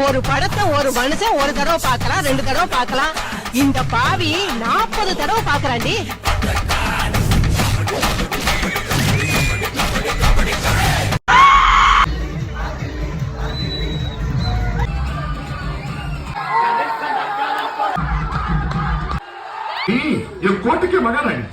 ஒரு படத்தை ஒரு மனுஷன் ஒரு தடவை பார்க்கலாம், 2 தடவை பார்க்கலாம். இந்த பாவி 40 தடவை பார்க்கறாண்டி. என் கோட்டுக்கு மகன்